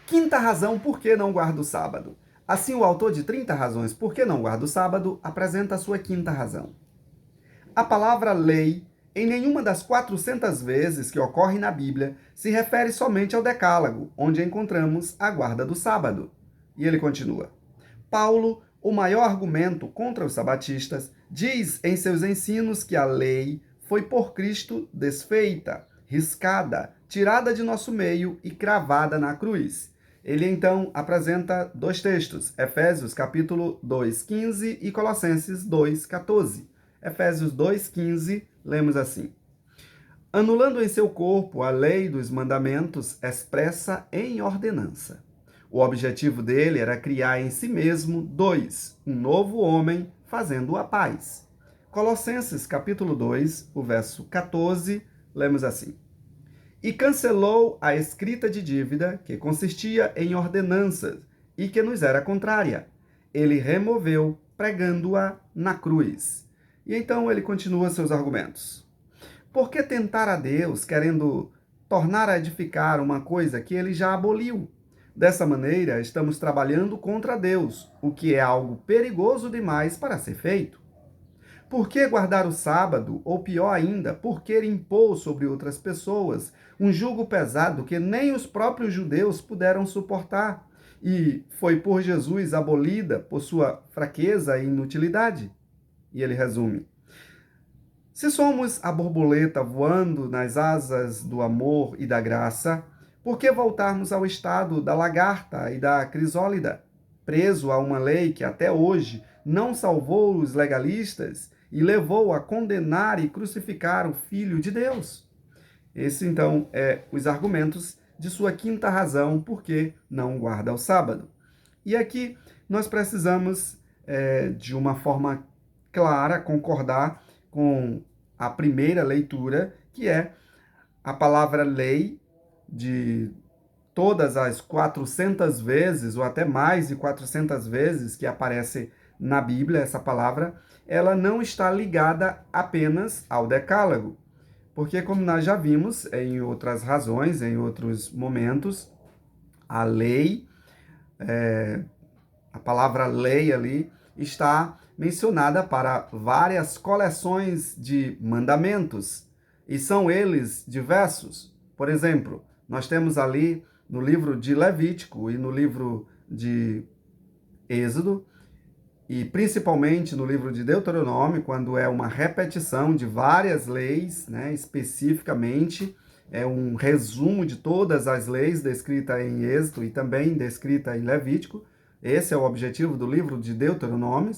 Quinta razão por que não guarda o sábado. Assim, o autor de 30 razões por que não guarda o sábado apresenta a sua quinta razão. A palavra lei, em nenhuma das 400 vezes que ocorre na Bíblia, se refere somente ao Decálogo, onde encontramos a guarda do sábado. E ele continua. Paulo, o maior argumento contra os sabatistas, diz em seus ensinos que a lei foi por Cristo desfeita, riscada, tirada de nosso meio e cravada na cruz. Ele então apresenta dois textos, Efésios capítulo 2:15 e Colossenses 2:14. Efésios 2:15, lemos assim: anulando em seu corpo a lei dos mandamentos expressa em ordenança. O objetivo dele era criar em si mesmo um novo homem, fazendo a paz. Colossenses capítulo 2, o verso 14, lemos assim: e cancelou a escrita de dívida que consistia em ordenanças e que nos era contrária. Ele removeu, pregando-a na cruz. E então ele continua seus argumentos. Por que tentar a Deus querendo tornar a edificar uma coisa que ele já aboliu? Dessa maneira, estamos trabalhando contra Deus, o que é algo perigoso demais para ser feito. Por que guardar o sábado, ou pior ainda, por que impor sobre outras pessoas um jugo pesado que nem os próprios judeus puderam suportar e foi por Jesus abolida por sua fraqueza e inutilidade? E ele resume: se somos a borboleta voando nas asas do amor e da graça, por que voltarmos ao estado da lagarta e da crisólida, preso a uma lei que até hoje não salvou os legalistas e levou a condenar e crucificar o Filho de Deus? Esse, então, é os argumentos de sua quinta razão por que não guarda o sábado. E aqui nós precisamos, de uma forma clara, concordar com a primeira leitura, que é a palavra lei, de todas as 400 vezes, ou até mais de 400 vezes que aparece na Bíblia, essa palavra, ela não está ligada apenas ao Decálogo. Porque, como nós já vimos em outras razões, em outros momentos, a lei, a palavra lei ali, está mencionada para várias coleções de mandamentos, e são eles diversos. Por exemplo, nós temos ali no livro de Levítico e no livro de Êxodo, e principalmente no livro de Deuteronômio, quando é uma repetição de várias leis, né, especificamente, é um resumo de todas as leis descritas em Êxodo e também descritas em Levítico. Esse é o objetivo do livro de Deuteronômio.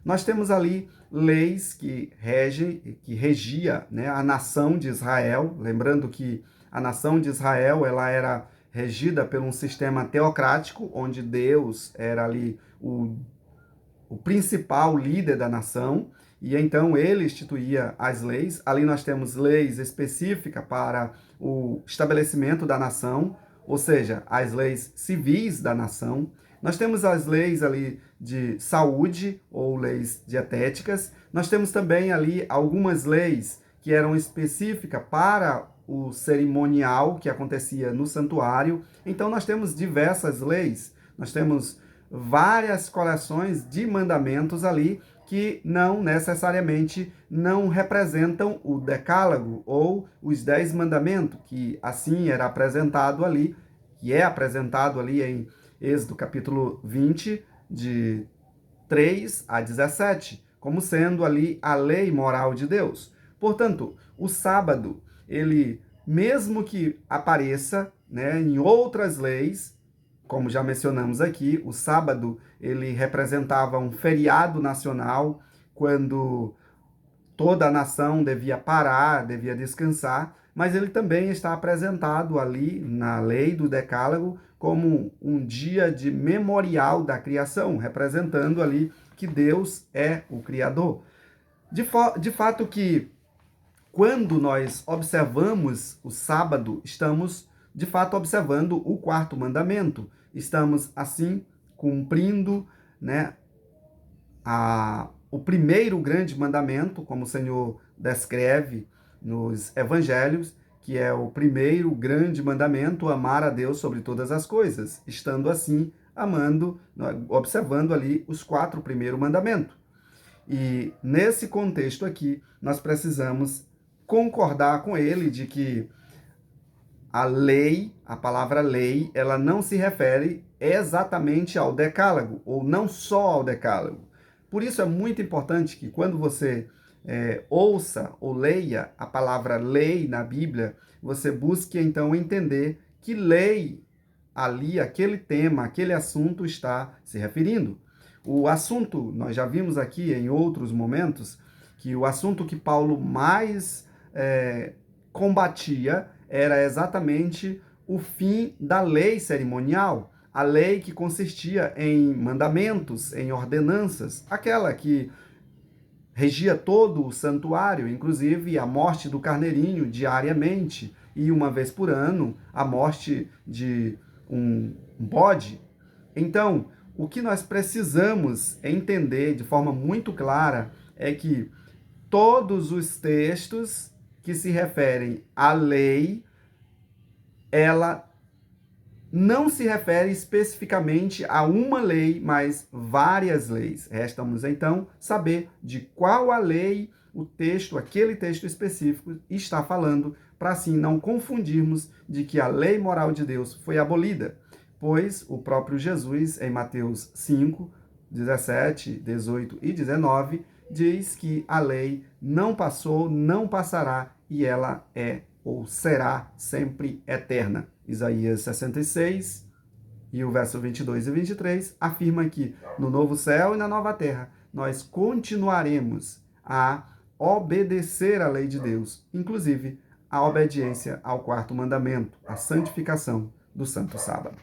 Nós temos ali leis que regia, né, a nação de Israel, lembrando que a nação de Israel ela era regida por um sistema teocrático, onde Deus era ali o principal líder da nação, e então ele instituía as leis. Ali nós temos leis específicas para o estabelecimento da nação, ou seja, as leis civis da nação. Nós temos as leis ali de saúde, ou leis dietéticas. Nós temos também ali algumas leis que eram específicas para o cerimonial que acontecia no santuário. Então nós temos diversas leis. Nós temos várias coleções de mandamentos ali que não necessariamente não representam o Decálogo ou os 10 mandamentos, que assim era apresentado ali, que é apresentado ali em Êxodo capítulo 20, de 3 a 17, como sendo ali a lei moral de Deus. Portanto, o sábado, ele, mesmo que apareça, né, em outras leis, como já mencionamos aqui, o sábado ele representava um feriado nacional, quando toda a nação devia parar, devia descansar, mas ele também está apresentado ali na lei do Decálogo como um dia de memorial da criação, representando ali que Deus é o Criador. De fato que quando nós observamos o sábado, estamos de fato observando o quarto mandamento. Estamos assim cumprindo, né, o primeiro grande mandamento, como o Senhor descreve nos evangelhos, que é o primeiro grande mandamento, amar a Deus sobre todas as coisas, estando assim amando, observando ali os 4 primeiros mandamentos. E nesse contexto aqui, nós precisamos concordar com ele de que a lei, a palavra lei, ela não se refere exatamente ao decálogo, ou não só ao decálogo. Por isso é muito importante que quando você ouça ou leia a palavra lei na Bíblia, você busque então entender que lei ali, aquele tema, aquele assunto está se referindo. O assunto, nós já vimos aqui em outros momentos, que o assunto que Paulo mais combatia era exatamente o fim da lei cerimonial, a lei que consistia em mandamentos, em ordenanças, aquela que regia todo o santuário, inclusive a morte do carneirinho diariamente e uma vez por ano a morte de um bode. Então, o que nós precisamos entender de forma muito clara é que todos os textos que se referem à lei, ela não se refere especificamente a uma lei, mas várias leis. Resta-nos, então, saber de qual a lei o texto, aquele texto específico, está falando, para assim não confundirmos de que a lei moral de Deus foi abolida, pois o próprio Jesus, em Mateus 5, 17, 18 e 19, diz que a lei não passou, não passará, e ela é ou será sempre eterna. Isaías 66 e o verso 22 e 23 afirma que no novo céu e na nova terra nós continuaremos a obedecer à lei de Deus, inclusive a obediência ao 4º mandamento, a santificação do santo sábado.